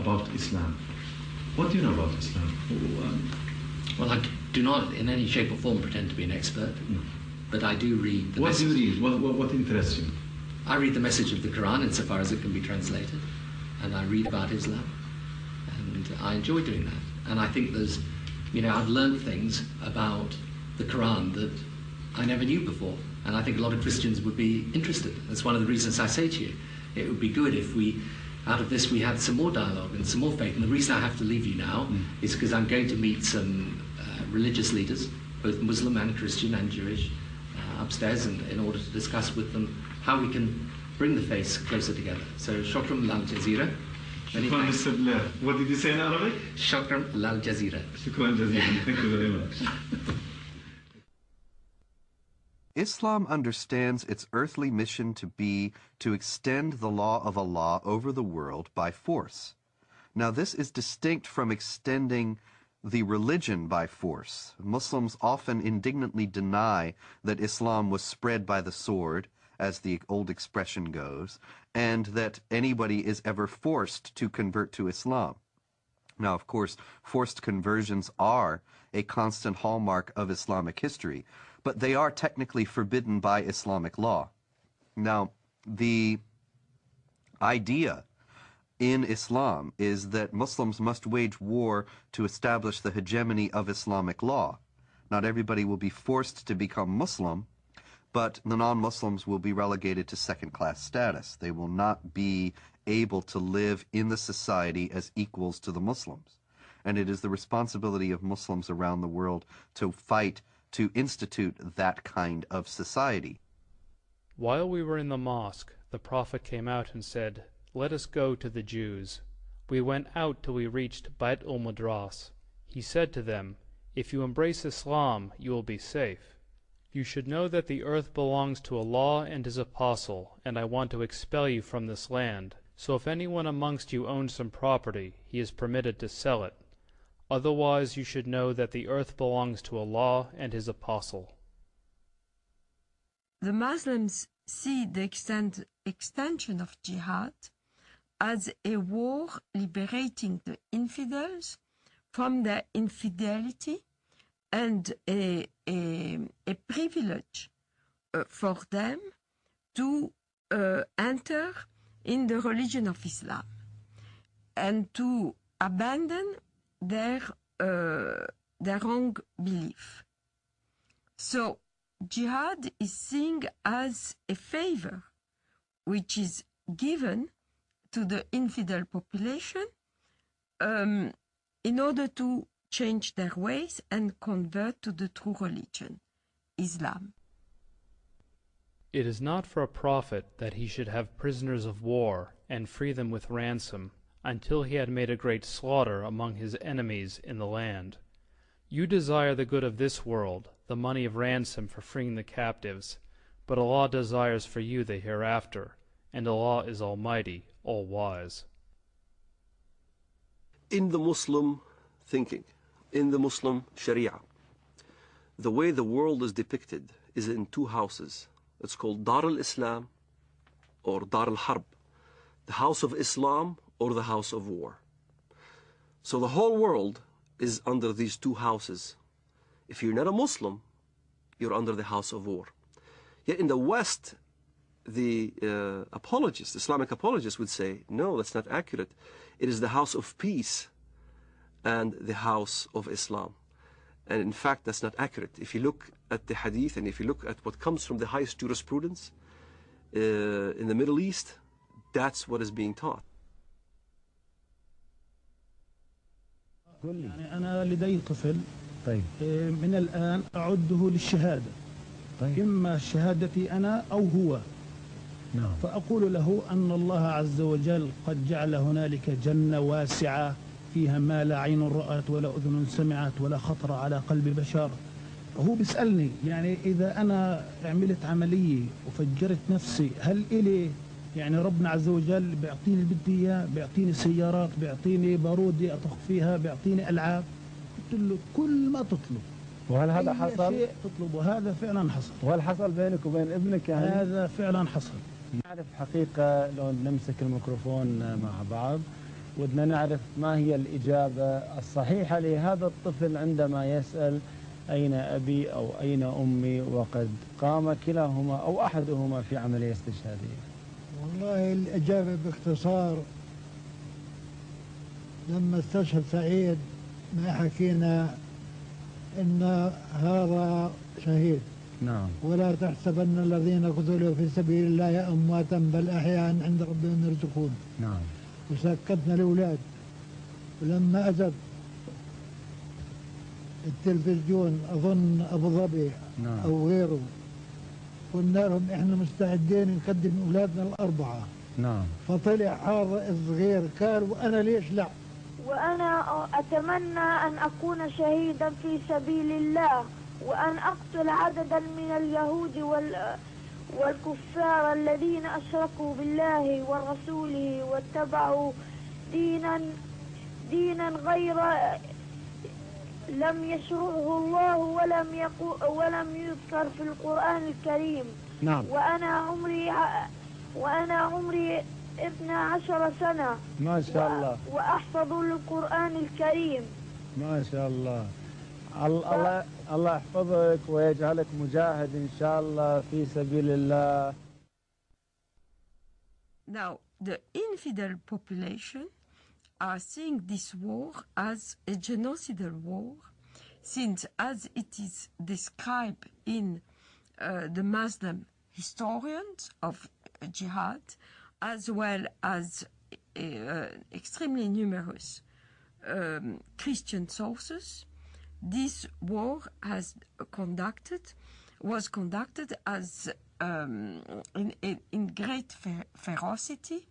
about Islam. What do you know about Islam? Well, I do not in any shape or form pretend to be an expert, but I do read the What do you read? What interests you? I read the message of the Quran insofar as it can be translated, and I read about Islam, and I enjoy doing that. And I think there's, I've learned things about the Quran that I never knew before, and I think a lot of Christians would be interested. That's one of the reasons I say to you, it would be good if out of this we had some more dialogue and some more faith. And the reason I have to leave you now is because I'm going to meet some religious leaders, both Muslim and Christian and Jewish, upstairs, and in order to discuss with them how we can bring the faiths closer together. So, shukran lal jazeera. Shukran Mr. Blair. What did you say in Arabic? Shukran lal jazeera. Shukran jazeera. Thank you very much. Islam understands its earthly mission to be to extend the law of Allah over the world by force. Now, this is distinct from extending the religion by force. Muslims often indignantly deny that Islam was spread by the sword, as the old expression goes, and that anybody is ever forced to convert to Islam. Now, of course, forced conversions are a constant hallmark of Islamic history, but they are technically forbidden by Islamic law. Now, the idea in Islam is that Muslims must wage war to establish the hegemony of Islamic law. Not everybody will be forced to become Muslim, but the non-Muslims will be relegated to second-class status. They will not be able to live in the society as equals to the Muslims. And it is the responsibility of Muslims around the world to fight to institute that kind of society. While we were in the mosque, the Prophet came out and said, "Let us go to the Jews." We went out till we reached Bait al-Madras. He said to them, "If you embrace Islam, you will be safe. You should know that the earth belongs to Allah and His Apostle, and I want to expel you from this land. So if anyone amongst you owns some property, he is permitted to sell it. Otherwise you should know that the earth belongs to Allah and His Apostle." The Muslims see the extension of jihad as a war liberating the infidels from their infidelity and a privilege for them to enter in the religion of Islam and to abandon their wrong belief. So jihad is seen as a favor which is given to the infidel population in order to change their ways and convert to the true religion, Islam. It is not for a prophet that he should have prisoners of war and free them with ransom until he had made a great slaughter among his enemies in the land. You desire the good of this world, the money of ransom for freeing the captives, but Allah desires for you the hereafter, and Allah is Almighty, All-Wise. In the Muslim thinking, in the Muslim Sharia, the way the world is depicted is in two houses. It's called Dar al-Islam or Dar al-Harb, the house of Islam or the house of war. So the whole world is under these two houses. If you're not a Muslim, you're under the house of war. Yet in the West, the apologists, Islamic apologists would say, no, that's not accurate. It is the house of peace and the house of Islam. And in fact, that's not accurate. If you look at the hadith and if you look at what comes from the highest jurisprudence in the Middle East, that's what is being taught. يعني أنا لدي طفل من الآن أعده للشهادة إما شهادتي أنا أو هو فأقول له أن الله عز وجل قد جعل هنالك جنة واسعة فيها ما لا عين رأت ولا أذن سمعت ولا خطر على قلب بشر. هو بيسألني يعني إذا أنا عملت عملية وفجرت نفسي هل إلي يعني ربنا عز وجل بيعطيني اللي بدي إياه، بيعطيني سيارات، بيعطيني بارودة أطخ فيها، بيعطيني ألعاب. قلت له كل ما تطلب. وهل هذا حصل؟ أي شيء تطلب وهذا فعلا حصل. وهل حصل بينك وبين ابنك يعني؟ هذا فعلا حصل. نعرف حقيقة لو نمسك الميكروفون مع بعض ودنا نعرف ما هي الإجابة الصحيحة لهذا الطفل عندما يسأل أين أبي أو أين أمي وقد قام كلاهما أو أحدهما في عملية استشهادية. والله الإجابة باختصار لما استشهد سعيد ما حكينا إن هذا شهيد. نعم. ولا تحسبن الذين قتلوا في سبيل الله أمواتا بل أحياء عند ربهم يرزقون. نعم. وسكتنا الأولاد، ولما أجت التلفزيون أظن أبو ظبي نعم. أو غيره قلنا لهم إحنا مستعدين نقدم أولادنا الأربعة. نعم. فطلع هذا الصغير قال وأنا ليش لا؟ وأنا أتمنى أن أكون شهيدا في سبيل الله وأن أقتل عددا من اليهود والكفار الذين أشركوا بالله ورسوله واتبعوا دينا غير لم يشرعه الله ولم يذكر في القرآن الكريم. نعم. وأنا عمري 12 سنة. ما شاء الله. وأحفظ القرآن الكريم. ما شاء الله. الله يحفظك ويجعلك مجاهد إن شاء الله في سبيل الله. Now, the infidel population are seeing this war as a genocidal war, since as it is described in the Muslim historians of jihad, as well as extremely numerous Christian sources, this war was conducted as in great ferocity.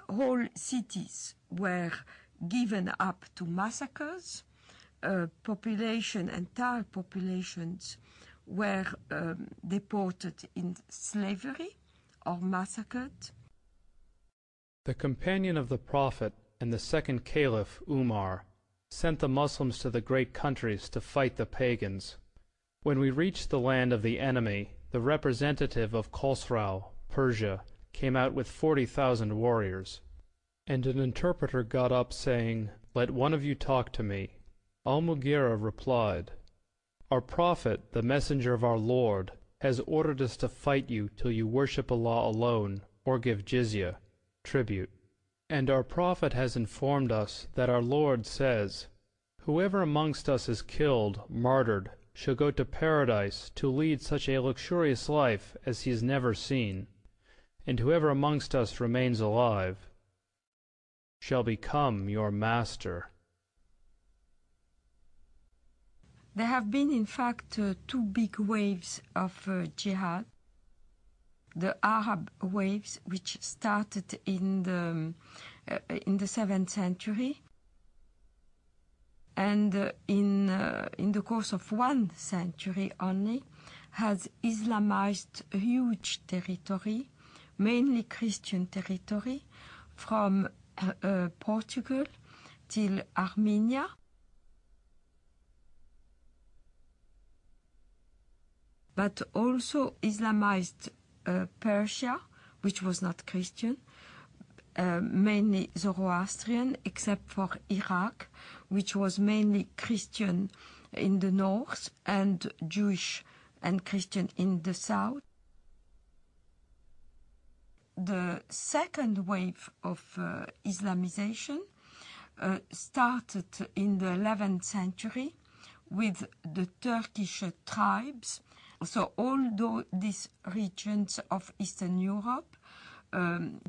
Whole cities were given up to massacres. Entire populations were deported in slavery or massacred. The companion of the Prophet and the second Caliph, Umar, sent the Muslims to the great countries to fight the pagans. When we reached the land of the enemy, the representative of Khosrau, Persia, came out with 40,000 warriors. And an interpreter got up saying, "Let one of you talk to me." Al-Mughira replied, "Our Prophet, the messenger of our Lord, has ordered us to fight you till you worship Allah alone, or give jizya, tribute. And our Prophet has informed us that our Lord says, 'Whoever amongst us is killed, martyred, shall go to paradise to lead such a luxurious life as he has never seen, and whoever amongst us remains alive shall become your master.'" There have been, in fact, two big waves of jihad. The Arab waves, which started in the 7th century, and in the course of 1 century only, has Islamized a huge territory, mainly Christian territory, from Portugal till Armenia. But also Islamized Persia, which was not Christian, mainly Zoroastrian, except for Iraq, which was mainly Christian in the north and Jewish and Christian in the south. The second wave of Islamization started in the 11th century with the Turkish tribes. So all these regions of Eastern Europe,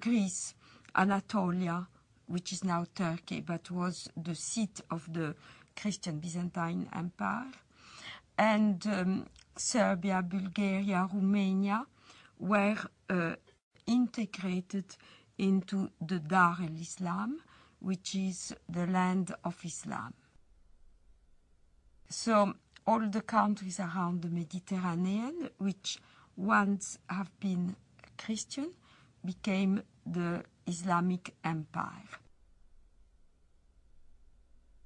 Greece, Anatolia, which is now Turkey, but was the seat of the Christian Byzantine Empire, and Serbia, Bulgaria, Romania were integrated into the Dar al-Islam, which is the land of Islam. So all the countries around the Mediterranean, which once have been Christian, became the Islamic Empire.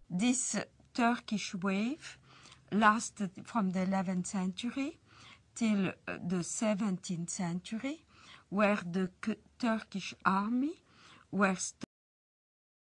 This Turkish wave lasted from the 11th century till the 17th century, where the Turkish army were